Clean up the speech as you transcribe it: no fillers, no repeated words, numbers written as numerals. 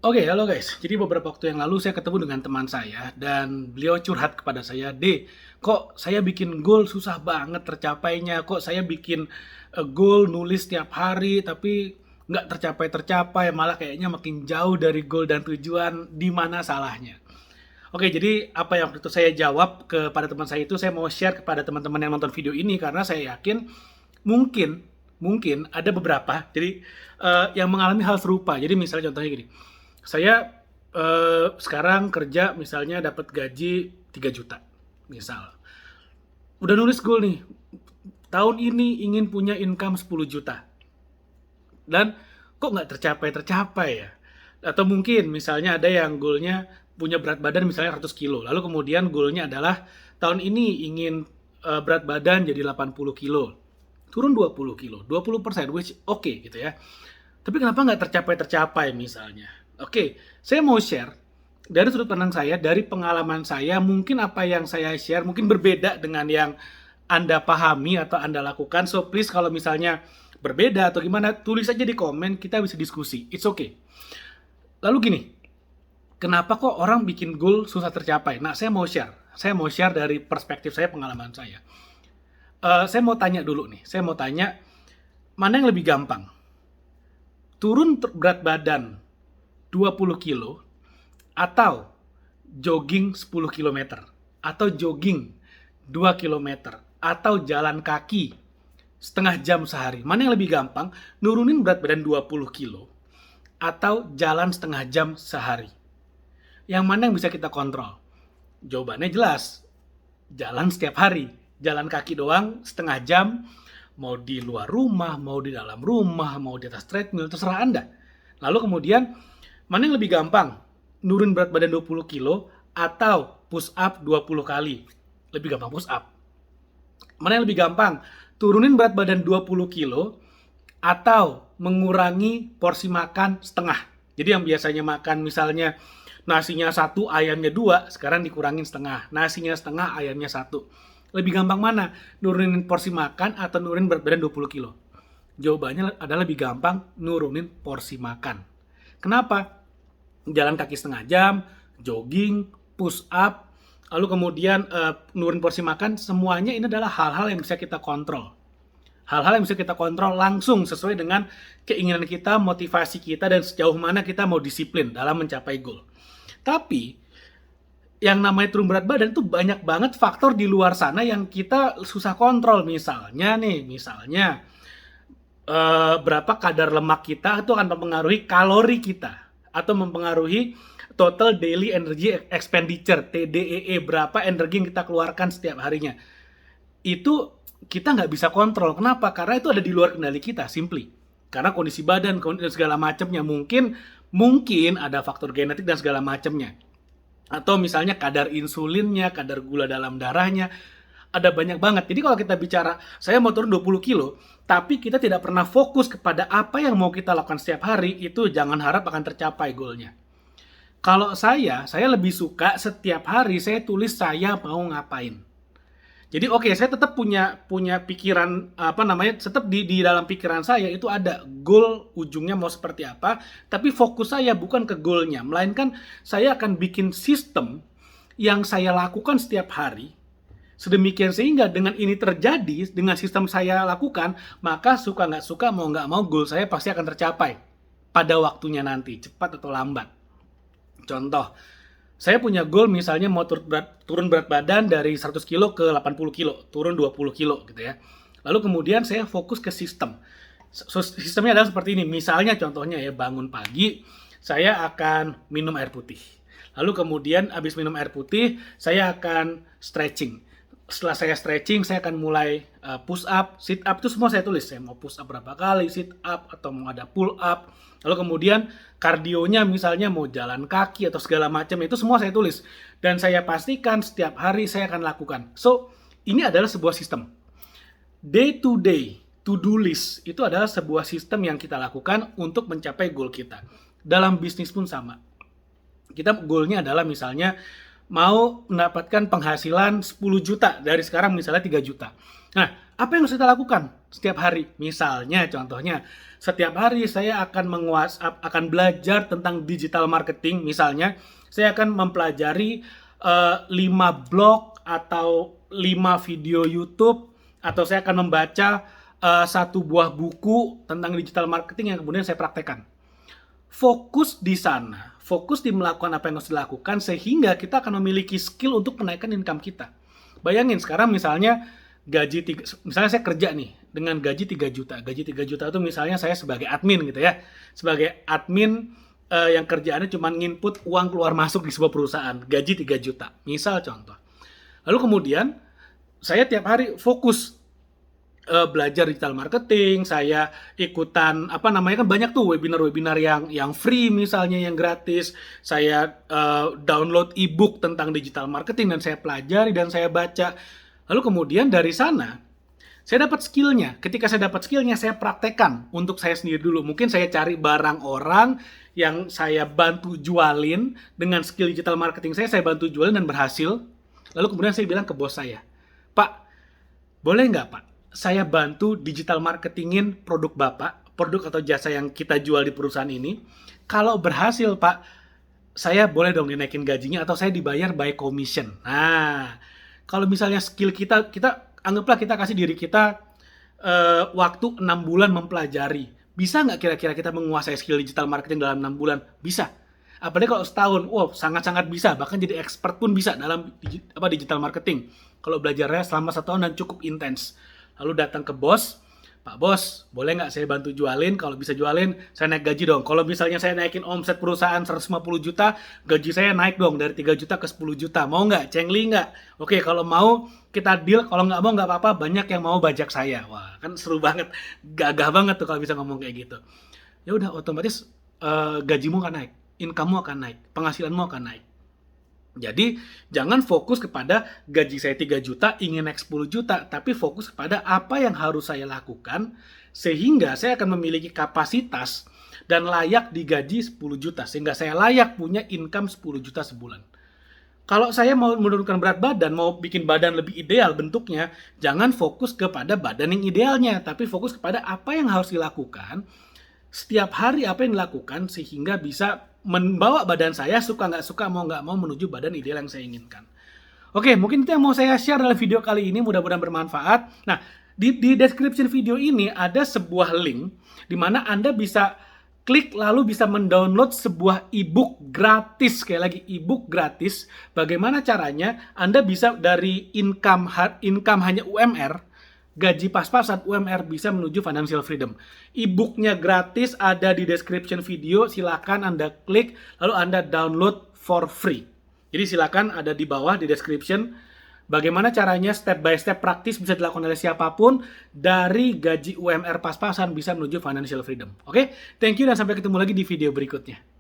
Oke, halo guys. Jadi beberapa waktu yang lalu saya ketemu dengan teman saya dan beliau curhat kepada saya, "D, kok saya bikin goal susah banget tercapainya, kok saya bikin goal nulis tiap hari tapi nggak tercapai-tercapai, malah kayaknya makin jauh dari goal dan tujuan, di mana salahnya?" Oke, jadi apa yang waktu itu saya jawab kepada teman saya itu saya mau share kepada teman-teman yang nonton video ini karena saya yakin mungkin mungkin ada beberapa yang mengalami hal serupa. Jadi misalnya contohnya gini, saya, sekarang kerja misalnya dapat gaji 3 juta misal. Udah nulis goal nih, tahun ini ingin punya income 10 juta dan kok nggak tercapai-tercapai ya? Atau mungkin misalnya ada yang goalnya punya berat badan misalnya 100 kilo, lalu kemudian goalnya adalah tahun ini ingin, berat badan jadi 80 kilo, turun 20 kilo, 20%, which oke gitu ya. Tapi kenapa nggak tercapai-tercapai misalnya? Oke, saya mau share dari sudut pandang saya, dari pengalaman saya, mungkin apa yang saya share mungkin berbeda dengan yang Anda pahami atau Anda lakukan. So please kalau misalnya berbeda atau gimana, tulis aja di komen, kita bisa diskusi. It's okay. Lalu gini, kenapa kok orang bikin goal susah tercapai? Nah, saya mau share. Saya mau share dari perspektif saya, pengalaman saya. Saya mau tanya dulu nih, saya mau tanya, mana yang lebih gampang? Turun berat badan 20 kilo atau jogging 10 kilometer atau jogging 2 kilometer atau jalan kaki setengah jam sehari. Mana yang lebih gampang? Nurunin berat badan 20 kilo atau jalan setengah jam sehari? Yang mana yang bisa kita kontrol? Jawabannya jelas. Jalan setiap hari. Jalan kaki doang setengah jam, mau di luar rumah, mau di dalam rumah, mau di atas treadmill, terserah Anda. Lalu kemudian, mana yang lebih gampang? Nurun berat badan 20 kilo atau push up 20 kali? Lebih gampang push up. Mana yang lebih gampang? Turunin berat badan 20 kilo atau mengurangi porsi makan setengah. Jadi yang biasanya makan misalnya nasinya 1, ayamnya 2, sekarang dikurangin setengah. Nasinya setengah, ayamnya 1. Lebih gampang mana? Nurunin porsi makan atau nurunin berat badan 20 kilo? Jawabannya adalah lebih gampang nurunin porsi makan. Kenapa? Jalan kaki setengah jam, jogging, push up, lalu kemudian nurunin porsi makan, semuanya ini adalah hal-hal yang bisa kita kontrol. Hal-hal yang bisa kita kontrol langsung sesuai dengan keinginan kita, motivasi kita, dan sejauh mana kita mau disiplin dalam mencapai goal. Tapi yang namanya turun berat badan itu banyak banget faktor di luar sana yang kita susah kontrol. Misalnya berapa kadar lemak kita itu akan mempengaruhi kalori kita atau mempengaruhi total daily energy expenditure (TDEE), berapa energi yang kita keluarkan setiap harinya. Itu kita nggak bisa kontrol. Kenapa? Karena itu ada di luar kendali kita, simply. Karena kondisi badan, kondisi segala macamnya, mungkin ada faktor genetik dan segala macamnya. Atau misalnya kadar insulinnya, kadar gula dalam darahnya, ada banyak banget. Jadi kalau kita bicara, saya mau turun 20 kilo, tapi kita tidak pernah fokus kepada apa yang mau kita lakukan setiap hari, itu jangan harap akan tercapai goalnya. Kalau saya lebih suka setiap hari saya tulis saya mau ngapain. Jadi oke, saya tetap punya pikiran tetap di dalam pikiran saya itu ada goal ujungnya mau seperti apa, tapi fokus saya bukan ke goalnya, melainkan saya akan bikin sistem yang saya lakukan setiap hari, sedemikian sehingga dengan ini terjadi, dengan sistem saya lakukan, maka suka nggak suka, mau nggak mau, goal saya pasti akan tercapai pada waktunya nanti, cepat atau lambat. Contoh, saya punya goal misalnya mau turun berat badan dari 100 kilo ke 80 kilo, turun 20 kilo gitu ya. Lalu kemudian saya fokus ke sistem. Sistemnya adalah seperti ini. Misalnya contohnya ya, bangun pagi, saya akan minum air putih. Lalu kemudian habis minum air putih, saya akan stretching. Setelah saya stretching, saya akan mulai push up, sit up, itu semua saya tulis. Saya mau push up berapa kali, sit up, atau mau ada pull up. Lalu kemudian kardionya misalnya mau jalan kaki atau segala macam, itu semua saya tulis. Dan saya pastikan setiap hari saya akan lakukan. So, ini adalah sebuah sistem. Day to day, to-do list, itu adalah sebuah sistem yang kita lakukan untuk mencapai goal kita. Dalam bisnis pun sama. Kita goalnya adalah misalnya mau mendapatkan penghasilan 10 juta dari sekarang misalnya 3 juta. Nah, apa yang harus kita lakukan? setiap hari. Misalnya, contohnya, setiap hari saya akan akan belajar tentang digital marketing. Misalnya, saya akan mempelajari 5 blog atau 5 video YouTube, atau saya akan membaca satu buah buku tentang digital marketing yang kemudian saya praktekkan. Fokus di sana, fokus di melakukan apa yang harus dilakukan, sehingga kita akan memiliki skill untuk menaikkan income kita. Bayangin sekarang misalnya misalnya saya kerja nih dengan gaji 3 juta. Gaji 3 juta itu misalnya saya sebagai admin gitu ya. Sebagai admin yang kerjaannya cuma nginput uang keluar masuk di sebuah perusahaan. Gaji 3 juta. Misal contoh. Lalu kemudian saya tiap hari fokus belajar digital marketing, saya ikutan kan banyak tuh webinar-webinar yang free misalnya, yang gratis. Saya download ebook tentang digital marketing dan saya pelajari dan saya baca. Lalu kemudian dari sana saya dapat skillnya. Ketika saya dapat skillnya, saya praktekkan untuk saya sendiri dulu. Mungkin saya cari barang orang yang saya bantu jualin dengan skill digital marketing saya bantu jualin dan berhasil. Lalu kemudian saya bilang ke bos saya, "Pak, boleh nggak Pak, saya bantu digital marketingin produk Bapak, produk atau jasa yang kita jual di perusahaan ini. Kalau berhasil Pak, saya boleh dong dinaikin gajinya atau saya dibayar by commission." Nah, kalau misalnya skill kita anggaplah kita kasih diri kita waktu 6 bulan mempelajari. Bisa nggak kira-kira kita menguasai skill digital marketing dalam 6 bulan? Bisa. Apalagi kalau setahun, wow, sangat-sangat bisa. Bahkan jadi expert pun bisa dalam digital marketing. Kalau belajarnya selama 1 tahun dan cukup intens. Lalu datang ke bos, "Pak Bos, boleh nggak saya bantu jualin? Kalau bisa jualin, saya naik gaji dong. Kalau misalnya saya naikin omset perusahaan 150 juta, gaji saya naik dong dari 3 juta ke 10 juta. Mau nggak? Cengli nggak? Oke, kalau mau kita deal. Kalau nggak mau nggak apa-apa, banyak yang mau bajak saya." Wah, kan seru banget. Gagah banget tuh kalau bisa ngomong kayak gitu. Ya udah, otomatis gajimu akan naik, income-mu akan naik, penghasilanmu akan naik. Jadi jangan fokus kepada gaji saya 3 juta, ingin naik 10 juta, tapi fokus kepada apa yang harus saya lakukan sehingga saya akan memiliki kapasitas dan layak digaji 10 juta, sehingga saya layak punya income 10 juta sebulan. Kalau saya mau menurunkan berat badan, mau bikin badan lebih ideal bentuknya, jangan fokus kepada badan yang idealnya, tapi fokus kepada apa yang harus dilakukan setiap hari, apa yang dilakukan sehingga bisa membawa badan saya suka nggak mau menuju badan ideal yang saya inginkan. Oke, mungkin itu yang mau saya share dalam video kali ini, mudah-mudahan bermanfaat. Nah, di description video ini ada sebuah link di mana Anda bisa klik lalu bisa mendownload sebuah ebook gratis. Sekali lagi, ebook gratis. Bagaimana caranya? Anda bisa dari income hanya UMR, gaji pas-pasan UMR bisa menuju financial freedom. E-booknya gratis, ada di description video. Silakan Anda klik, lalu Anda download for free. Jadi silakan ada di bawah di description. Bagaimana caranya step by step praktis bisa dilakukan oleh siapapun dari gaji UMR pas-pasan bisa menuju financial freedom. Oke, thank you dan sampai ketemu lagi di video berikutnya.